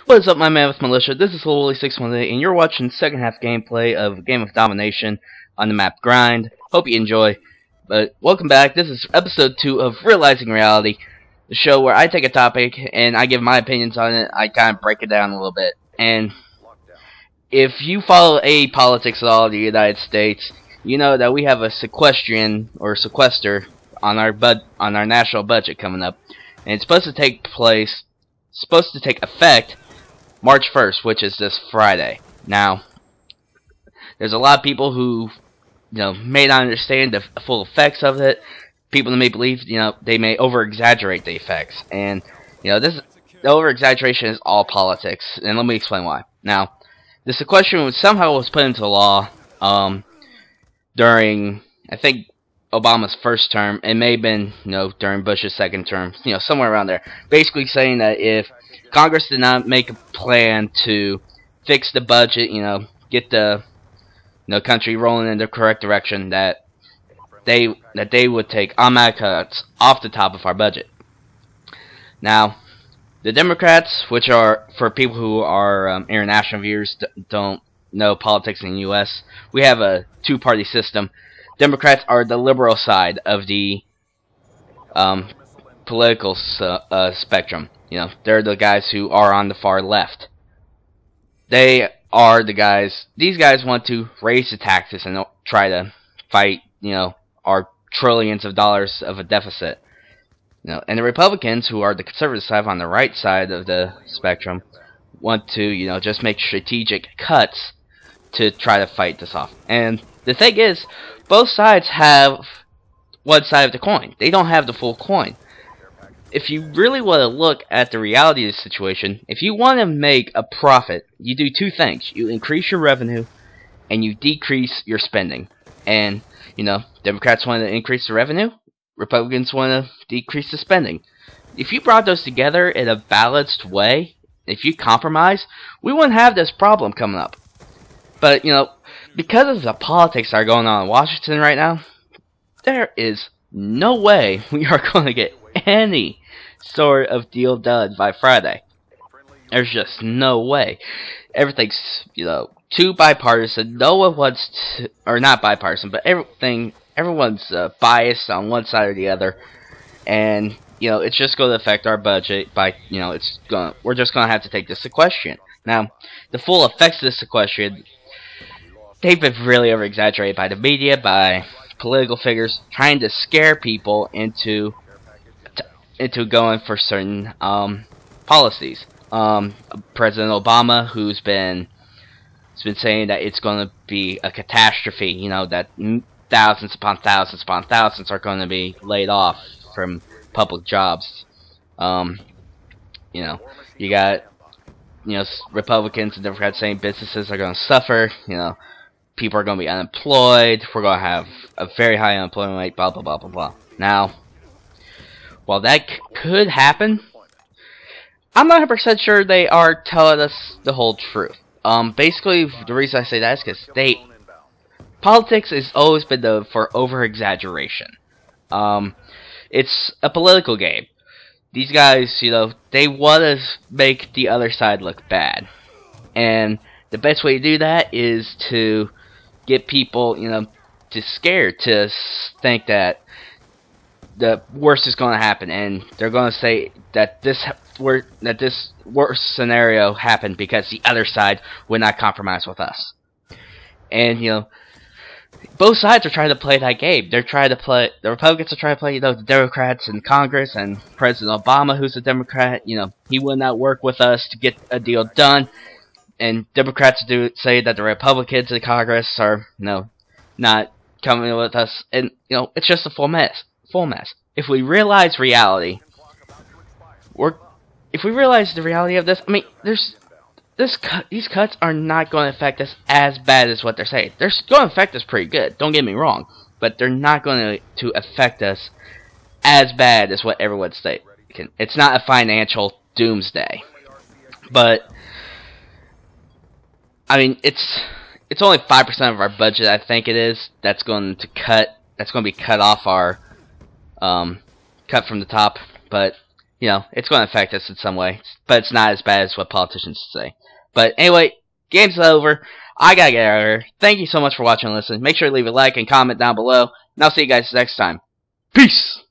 What is up, my Mammoth Militia? This is Lowly618, and you're watching second half gameplay of Game of Domination on the map Grind. Hope you enjoy. But welcome back. This is episode 2 of Realizing Reality, the show where I take a topic and I give my opinions on it. I kind of break it down a little bit. And if you follow politics at all in the United States, you know that we have a sequester on our national budget coming up, and it's supposed to take effect March 1st, which is this Friday. Now, there's a lot of people who, may not understand the full effects of it. People may believe, they may over-exaggerate the effects. And, the over-exaggeration is all politics. And let me explain why. Now, the sequestration somehow was put into law, during, I think, Obama's first term. It may have been, during Bush's second term, somewhere around there. Basically saying that if Congress did not make a plan to fix the budget, get the country rolling in the correct direction, that they would take automatic cuts off the top of our budget. Now, the Democrats, which are, for people who are international viewers, don't know politics in the U.S., we have a two-party system. Democrats are the liberal side of the political spectrum. They're the guys who are on the far left. They are the guys. These guys want to raise the taxes and try to fight, our trillions of dollars of a deficit. And the Republicans, who are the conservative side on the right side of the spectrum, want to, just make strategic cuts to try to fight this off. And the thing is, both sides have one side of the coin. They don't have the full coin. If you really want to look at the reality of the situation, if you want to make a profit, you do two things. You increase your revenue, and you decrease your spending. And, Democrats want to increase the revenue, Republicans want to decrease the spending. If you brought those together in a balanced way, if you compromise, we wouldn't have this problem coming up. But, because of the politics that are going on in Washington right now, there is no way we are going to get any sort of deal done by Friday. There's just no way. Everything's, too bipartisan. No one wants to, or not bipartisan, but everyone's biased on one side or the other. And, it's just going to affect our budget by, we're just going to have to take this sequestration. Now, the full effects of this sequestration, they've been really over-exaggerated by the media, by political figures, trying to scare people into going for certain policies. President Obama, who's been saying that it's going to be a catastrophe, that thousands upon thousands upon thousands are going to be laid off from public jobs. You got, Republicans and Democrats saying businesses are going to suffer, people are going to be unemployed, we're going to have a very high unemployment rate, blah, blah, blah, blah, blah. Now, while that could happen, I'm not 100% sure they are telling us the whole truth. Basically, the reason I say that is because politics has always been known for over-exaggeration. It's a political game. These guys, they want to make the other side look bad. And the best way to do that is to get people, to scared, to think that the worst is going to happen, and they're going to say that this worst scenario happened because the other side would not compromise with us. And both sides are trying to play that game. The Republicans are trying to play, the Democrats in Congress, and President Obama, who's a Democrat, he would not work with us to get a deal done. And Democrats say that the Republicans in Congress are, not coming with us, and it's just a full mess. If we realize reality, if we realize the reality of this, I mean, these cuts are not going to affect us as bad as what they're saying. They're going to affect us pretty good. Don't get me wrong, but they're not going to affect us as bad as what everyone's saying. It's not a financial doomsday, but I mean, it's only 5% of our budget, I think it is, that's going to be cut off our cut from the top. But you know, it's going to affect us in some way. But it's not as bad as what politicians say. But anyway, game's over. I gotta get out of here. Thank you so much for watching and listening. Make sure to leave a like and comment down below. And I'll see you guys next time. Peace!